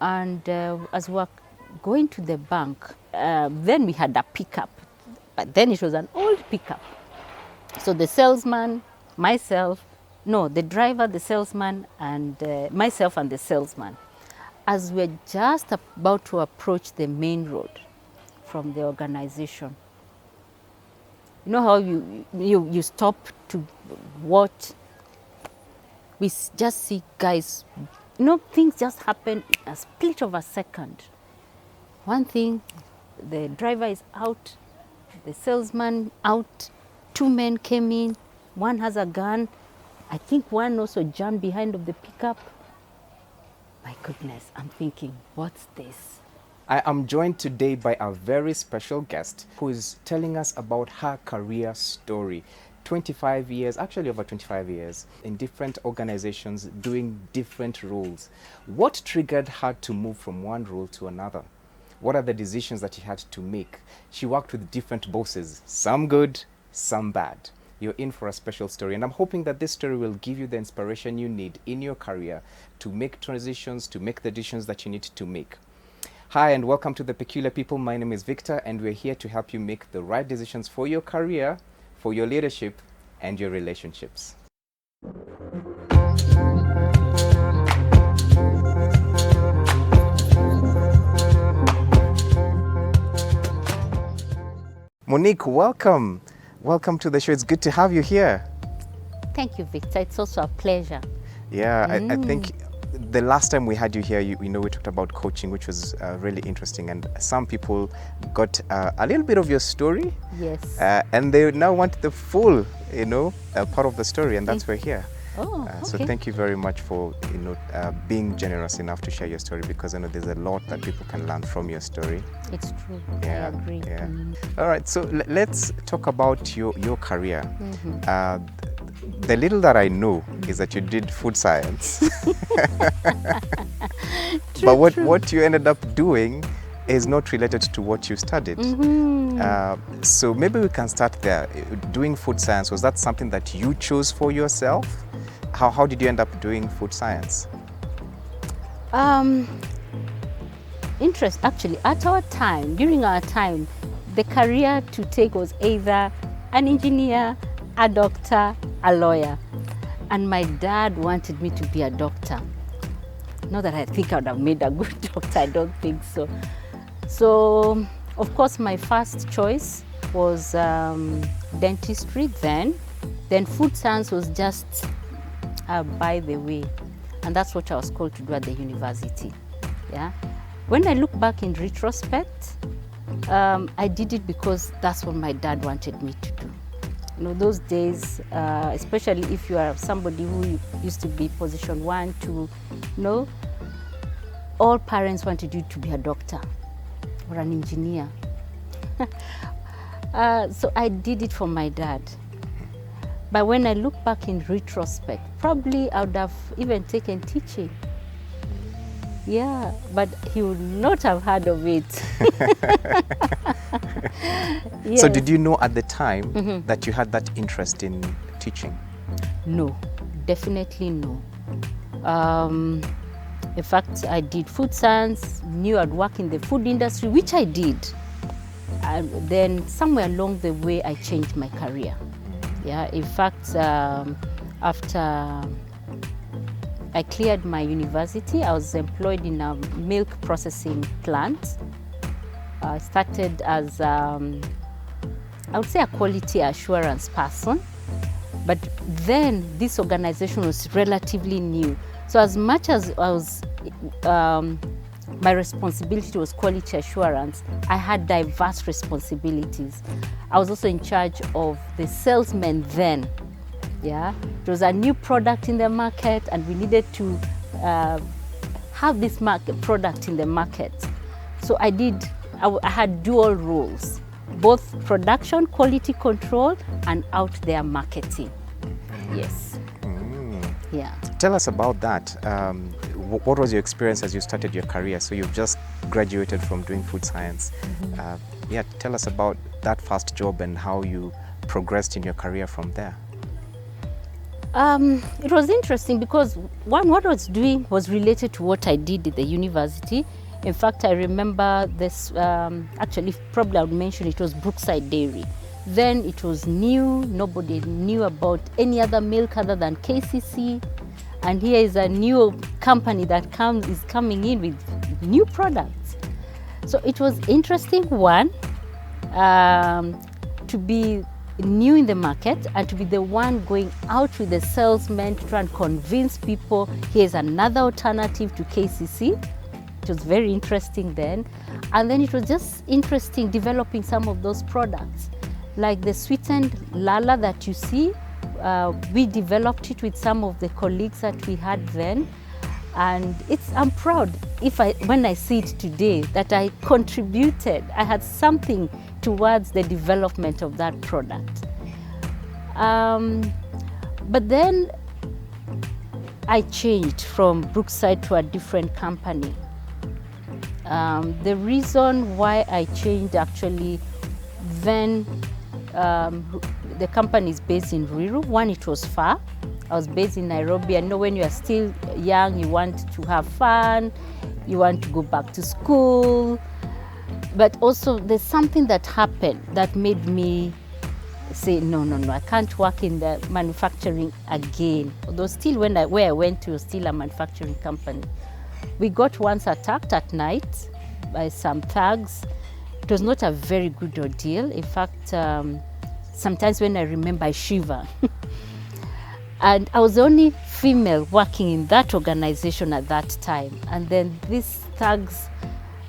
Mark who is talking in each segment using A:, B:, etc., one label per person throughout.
A: And as we were going to the bank, then we had a pickup, but then it was an old pickup. So the salesman, the driver, the salesman, and myself and the salesman, as we're just about to approach the main road from the organization, you know how you stop to watch? We just see guys, things just happen in a split of a second. One thing, the driver is out, the salesman out, 2 men came in, one has a gun. I think one also jumped behind of the pickup. My goodness, I'm thinking, what's this?
B: I am joined today by a very special guest who is telling us about her career story. 25 years, actually over 25 years, in different organizations doing different roles. What triggered her to move from one role to another? What are the decisions that she had to make? She worked with different bosses, some good, some bad. You're in for a special story, and I'm hoping that this story will give you the inspiration you need in your career to make transitions, to make the decisions that you need to make. Hi, and welcome to The Peculiar People. My name is Victor, and we're here to help you make the right decisions for your career, for your leadership, and your relationships. Monique, welcome. Welcome to the show. It's good to have you here.
A: Thank you, Victor. It's also a pleasure.
B: Yeah, I think the last time we had you here, we talked about coaching, which was really interesting. And some people got a little bit of your story.
A: Yes.
B: And they now want the full, part of the story. And that's why we're here.
A: Oh, okay.
B: So thank you very much for, being generous enough to share your story, because I know there's a lot that people can learn from your story.
A: It's true.
B: Yeah,
A: I agree.
B: Yeah. All right. So let's talk about your career. The little that I know is that you did food science. But what you ended up doing is not related to what you studied. So maybe we can start there. Doing food science, was that something that you chose for yourself? How did you end up doing food science?
A: Actually, during our time, the career to take was either an engineer, a doctor, a lawyer. And my dad wanted me to be a doctor. Not that I think I would have made a good doctor, I don't think so. So, of course, my first choice was dentistry then. Then food science was just by the way. And that's what I was called to do at the university. Yeah. When I look back in retrospect, I did it because that's what my dad wanted me to do. Those days, especially if you are somebody who used to be position 1, 2, all parents wanted you to be a doctor or an engineer. So I did it for my dad. But when I look back in retrospect, probably I would have even taken teaching. Yeah, but he would not have heard of it. Yes.
B: So did you know at the time that you had that interest in teaching?
A: No, definitely no. In fact, I did food science, knew I'd work in the food industry, which I did. And then somewhere along the way, I changed my career. Yeah, in fact, after I cleared my university, I was employed in a milk processing plant. I started as, I would say, a quality assurance person. But then this organization was relatively new. So as much as I was, my responsibility was quality assurance, I had diverse responsibilities. I was also in charge of the salesmen then. Yeah, it was a new product in the market, and we needed to have this product in the market. So I had dual roles, both production, quality control, and out there marketing. Yes. Yeah.
B: Tell us about that. What was your experience as you started your career? So you've just graduated from doing food science. Tell us about that first job and how you progressed in your career from there.
A: It was interesting because what I was doing was related to what I did at the university. In fact, I remember this, actually, probably I would mention it was Brookside Dairy. Then it was new, nobody knew about any other milk other than KCC. And here is a new company that is coming in with new products. So it was interesting, one, to be new in the market and to be the one going out with the salesman to try and convince people here's another alternative to KCC. It was very interesting then. And then it was just interesting developing some of those products. Like the sweetened lala that you see, we developed it with some of the colleagues that we had then. And I'm proud when I see it today that I contributed, I had something towards the development of that product. But then I changed from Brookside to a different company. The reason why I changed actually, then the company is based in Ruiru. One, it was far. I was based in Nairobi. I know when you are still young, you want to have fun, you want to go back to school. But also there's something that happened that made me say, no, I can't work in the manufacturing again. Although still where I went to was still a manufacturing company. We got once attacked at night by some thugs. It was not a very good ordeal. In fact, sometimes when I remember, I shiver. And I was the only female working in that organization at that time. And then these thugs,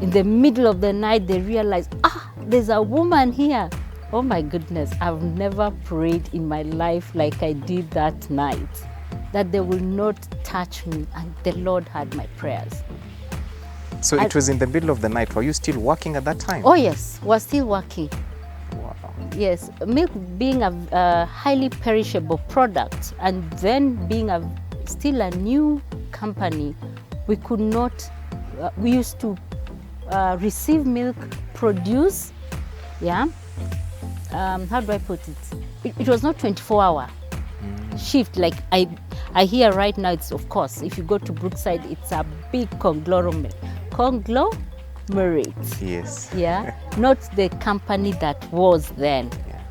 A: in the middle of the night, they realized, there's a woman here. Oh my goodness, I've never prayed in my life like I did that night, that they will not touch me. And the Lord heard my prayers.
B: So it was in the middle of the night. Were you still working at that time?
A: Oh yes, we're still working.
B: Wow.
A: Yes, milk being a highly perishable product and then being still a new company, we could not, we used to receive milk, produce, how do I put it? It was not 24-hour shift like I hear right now. It's, of course, if you go to Brookside, it's a big conglomerate.
B: Yes.
A: Yeah, not the company that was then.
B: Yeah.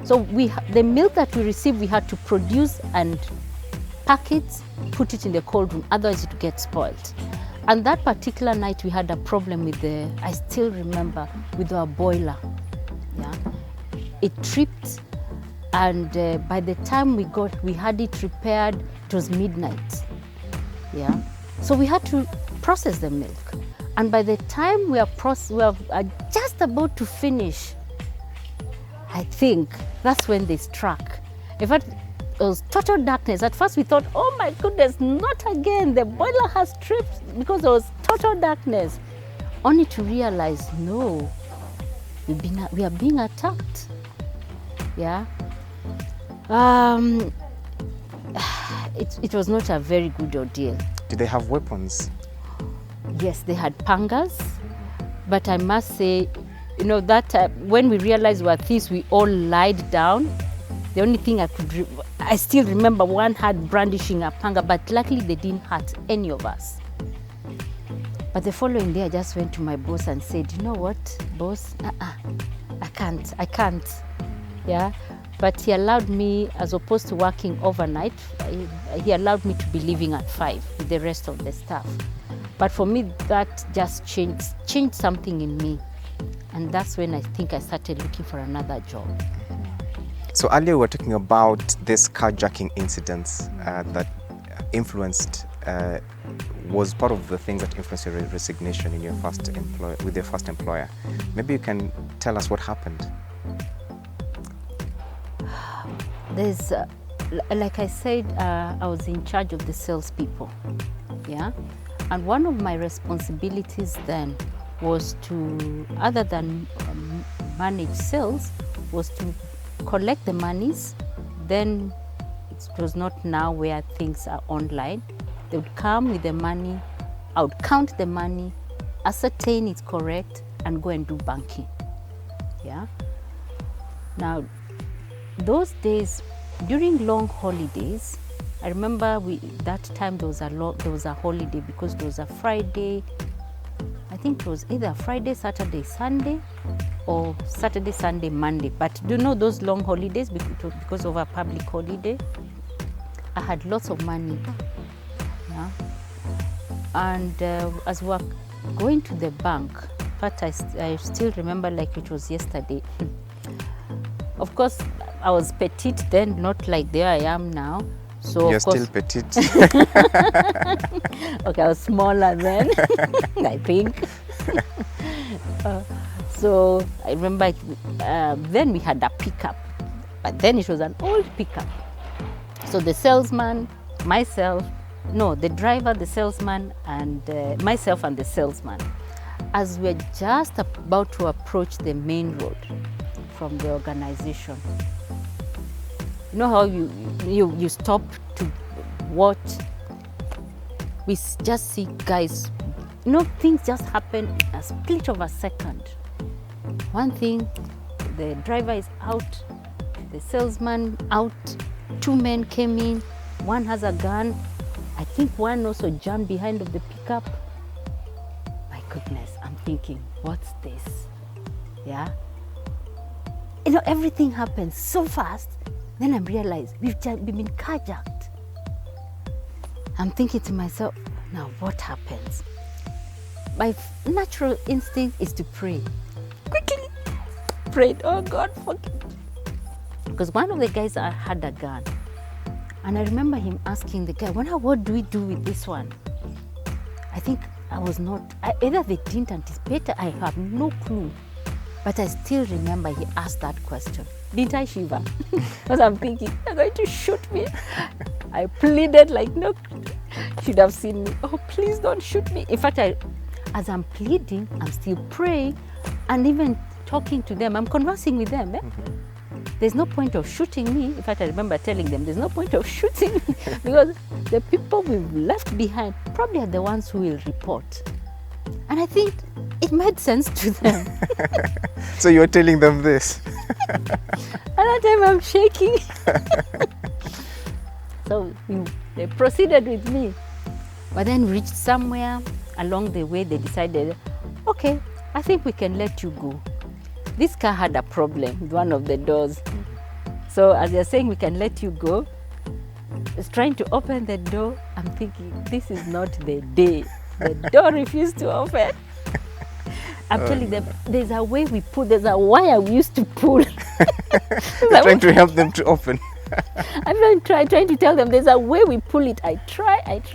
A: So the milk that we received, we had to produce and pack it, put it in the cold room, otherwise it would get spoiled. And that particular night we had a problem with I still remember, with our boiler. Yeah, it tripped, and by the time we had it repaired, it was midnight. Yeah, so we had to process the milk. And by the time we are just about to finish, I think that's when they struck. In fact, it was total darkness. At first we thought, oh my goodness, not again. The boiler has tripped, because there was total darkness. Only to realize, no, we are being attacked. Yeah. It was not a very good ordeal.
B: Did they have weapons?
A: Yes, they had pangas, but I must say, that when we realized we were thieves, we all lied down. The only thing I still remember, one had brandishing a panga, but luckily they didn't hurt any of us. But the following day, I just went to my boss and said, you know what, boss, I can't. Yeah. But he allowed me, as opposed to working overnight, he allowed me to be leaving at 5 with the rest of the staff. But for me, that just changed something in me. And that's when I think I started looking for another job.
B: So earlier we were talking about this carjacking incidents that influenced, was part of the things that influenced your resignation in your with your first employer. Maybe you can tell us what happened.
A: There's, like I said, I was in charge of the salespeople. Yeah. And one of my responsibilities then was to, other than manage sales, was to collect the monies. Then it was not now where things are online. They would come with the money, I would count the money, ascertain it's correct, and go and do banking. Yeah. Now, those days, during long holidays, I remember that time there was a holiday because it was a Friday. I think it was either Friday, Saturday, Sunday, or Saturday, Sunday, Monday. But do you know those long holidays because of a public holiday? I had lots of money. Yeah. And as we were going to the bank, in fact, I still remember like it was yesterday. Of course, I was petite then, not like there I am now. So
B: you're still petite.
A: Okay, I was smaller then, I think. So I remember then we had a pickup, but then it was an old pickup. So the salesman, the driver, the salesman, and myself and the salesman, as we're just about to approach the main road from the organization. You know how you stop to watch? We just see guys, things just happen in a split of a second. One thing, the driver is out, the salesman out, 2 men came in, one has a gun. I think one also jumped behind of the pickup. My goodness, I'm thinking, what's this? Yeah. Everything happens so fast. Then I realized we've been carjacked. I'm thinking to myself, now what happens? My natural instinct is to pray. Quickly prayed, oh God, forgive me. Because one of the guys had a gun. And I remember him asking the guy, what do we do with this one? I think either they didn't anticipate, I have no clue. But I still remember he asked that question. Didn't I shiver? Because I'm thinking, they're going to shoot me. I pleaded like, no, should have seen me. Oh, please don't shoot me. In fact, as I'm pleading, I'm still praying and even talking to them. I'm conversing with them. There's no point of shooting me. In fact, I remember telling them, there's no point of shooting me because the people we've left behind probably are the ones who will report. And I think it made sense to them.
B: So you're telling them this?
A: At that time, I'm shaking. So they proceeded with me. But then reached somewhere along the way, they decided, okay, I think we can let you go. This car had a problem with one of the doors. So as they're saying, we can let you go, it's trying to open the door. I'm thinking, this is not the day. The door refused to open. I'm telling them, there's a way we pull, there's a wire we used to pull.
B: You're trying to help them to open.
A: I'm trying to tell them, there's a way we pull it. I try, it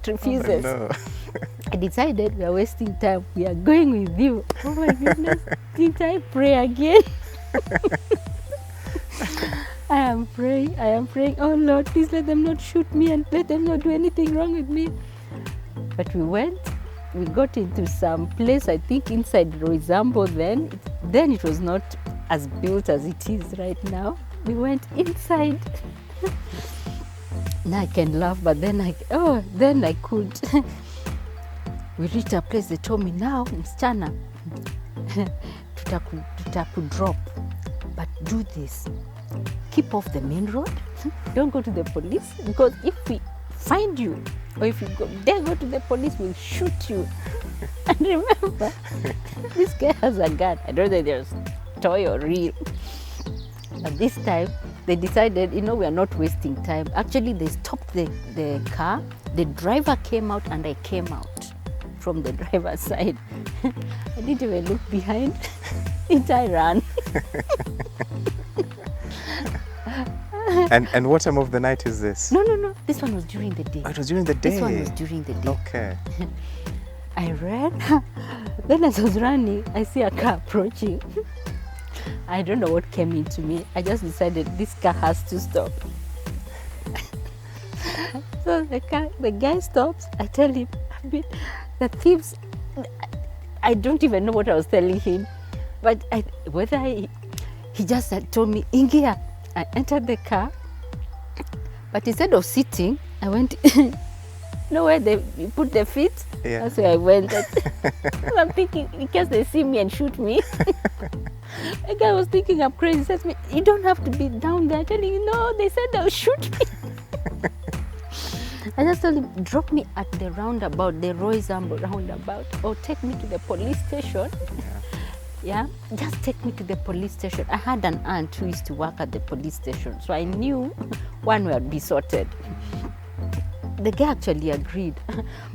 A: refuses.
B: Oh, no.
A: I decided we are wasting time. We are going with you. Oh my goodness, didn't I pray again? I am praying. Oh Lord, please let them not shoot me and let them not do anything wrong with me. But we got into some place, I think inside Roysambo then it was not as built as it is right now. We went inside. Now I can laugh, but then I could. We reached a place, they told me, now, msichana, tutakudrop, but do this. Keep off the main road. Don't go to the police, because if we find you, or if you dare go to the police, we'll shoot you. And remember, this guy has a gun. I don't know if there's toy or real. But this time, they decided, we are not wasting time. Actually, they stopped the car. The driver came out and I came out from the driver's side. I didn't even look behind. I ran.
B: And what time of the night is this?
A: No. This one was during the day.
B: Oh, it was during the day?
A: This one was during the day.
B: Okay.
A: I ran. Then as I was running, I see a car approaching. I don't know what came into me. I just decided this car has to stop. So the guy stops. I tell him, the thieves, I don't even know what I was telling him. But he just told me, Ingia. I entered the car. But instead of sitting, I went, where they put the feet.
B: Yeah.
A: That's where I went. I'm thinking, in case they see me and shoot me. A guy was thinking I'm crazy. He says to me, you don't have to be down there. Telling you, no, they said they'll shoot me. I just told him, drop me at the roundabout, the Roy Zambo roundabout, or take me to the police station. Yeah, just take me to the police station. I had an aunt who used to work at the police station, so I knew one would be sorted. The guy actually agreed.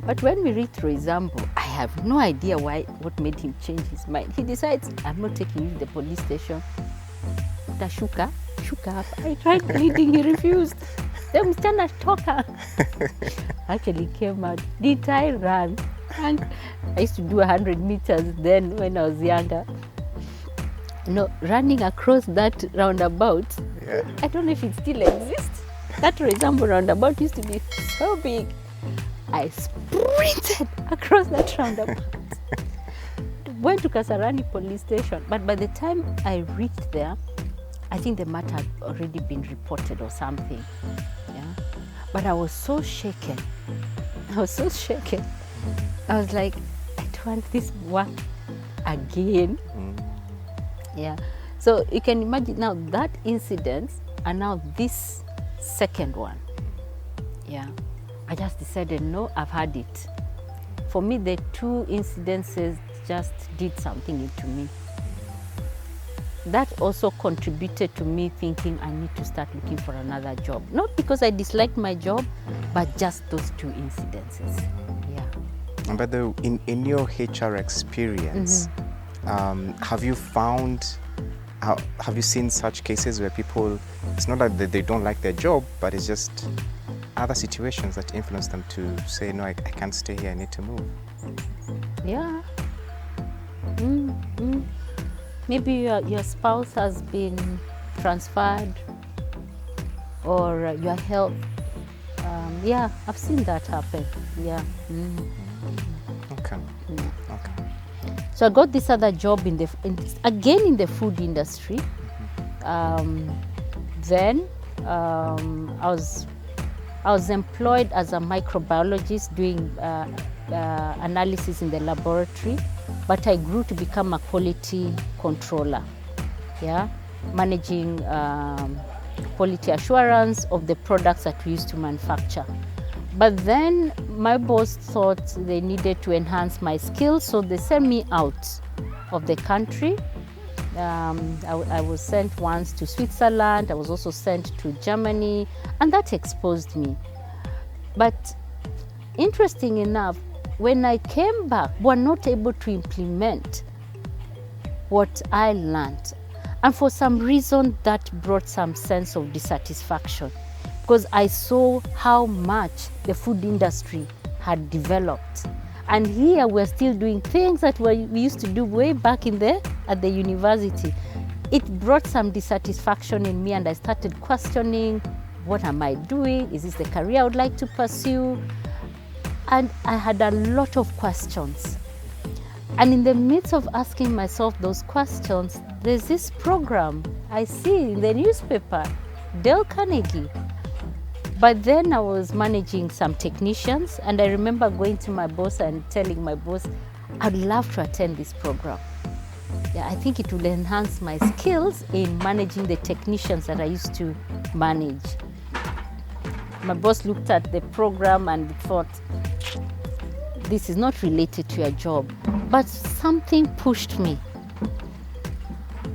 A: But when we reached Roy Zambo, I have no idea what made him change his mind. He decides, I'm not taking you to the police station. Tashuka, up. I tried pleading, he refused. Then msichana toka. Actually came out. Did I run? And I used to do 100 meters then when I was younger. Running across that roundabout.
B: Yeah.
A: I don't know if it still exists. That Roysambo roundabout used to be so big. I sprinted across that roundabout. Went to Kasarani police station. But by the time I reached there, I think the matter had already been reported or something. Yeah. But I was so shaken. I was like, I don't want this work again. Yeah. So you can imagine now that incident and now this second one. Yeah. I just decided, no, I've had it. For me, the two incidences just did something into me. That also contributed to me thinking I need to start looking for another job. Not because I disliked my job, but just those two incidences. Yeah.
B: And by the way, in your HR experience, have you seen such cases where people, it's not that they don't like their job, but it's just other situations that influence them to say, no, I can't stay here, I need to move?
A: Yeah. Maybe your spouse has been transferred or your health. Yeah, I've seen that happen. Yeah.
B: Okay. Okay.
A: So I got this other job again in the food industry. Then I was employed as a microbiologist doing analysis in the laboratory, but I grew to become a quality controller. Yeah, managing quality assurance of the products that we used to manufacture. But then my boss thought they needed to enhance my skills, so they sent me out of the country. I was sent once to Switzerland, I was also sent to Germany, and that exposed me. But interesting enough, when I came back, we were not able to implement what I learned. And for some reason, that brought some sense of dissatisfaction, because I saw how much the food industry had developed. And here we're still doing things that we used to do way back at the university. It brought some dissatisfaction in me, and I started questioning, what am I doing? Is this the career I would like to pursue? And I had a lot of questions. And in the midst of asking myself those questions, there's this program I see in the newspaper, Dale Carnegie. But then I was managing some technicians, and I remember going to my boss and telling my boss, I'd love to attend this program. Yeah, I think it will enhance my skills in managing the technicians that I used to manage. My boss looked at the program and thought, this is not related to your job. But something pushed me.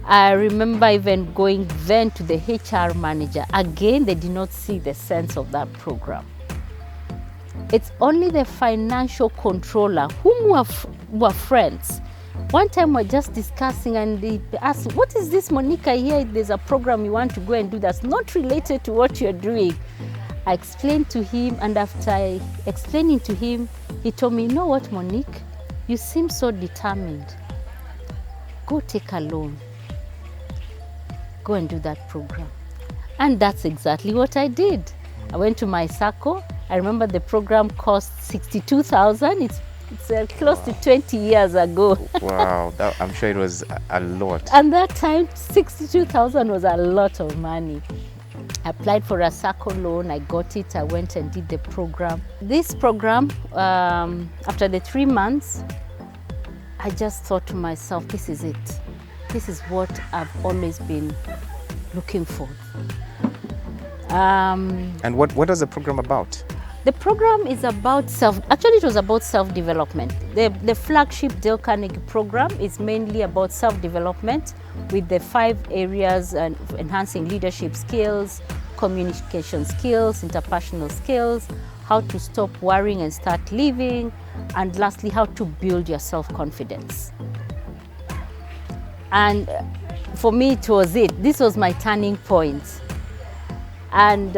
A: I remember even going then to the HR manager. Again, they did not see the sense of that program. It's only the financial controller, whom were friends. One time we were just discussing, and they asked, what is this, Monique? I hear there's a program you want to go and do that's not related to what you're doing. I explained to him, and after explaining to him, he told me, you know what, Monique? You seem so determined. Go take a loan. Go and do that program. And that's exactly what I did. I went to my SACCO. I remember the program cost 62,000. It's close to 20 years ago.
B: Wow, I'm sure it was a lot.
A: And that time, 62,000 was a lot of money. I applied for a SACCO loan, I got it, I went and did the program. This program, after the 3 months, I just thought to myself, this is it. This is what I've always been looking for.
B: And what is the program about?
A: The program is about it was about self-development. The flagship Dale Carnegie program is mainly about self-development with the 5 areas and enhancing leadership skills, communication skills, interpersonal skills, how to stop worrying and start living, and lastly, how to build your self-confidence. And for me, it was it. This was my turning point. And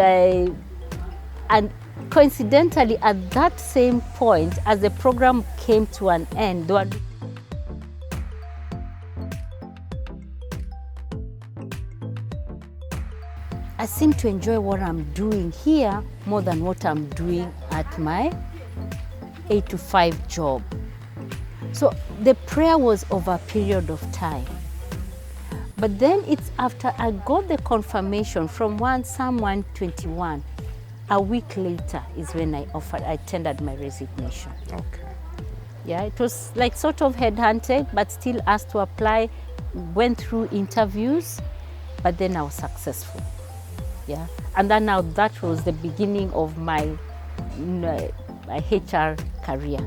A: coincidentally, at that same point, as the program came to an end, I seem to enjoy what I'm doing here more than what I'm doing at my 8 to 5 job. So the prayer was over a period of time. But then it's after I got the confirmation from Psalm 121, a week later is when I tendered my resignation.
B: Okay.
A: Yeah, it was like sort of headhunted, but still asked to apply, went through interviews, but then I was successful. Yeah, and then now that was the beginning of my HR career.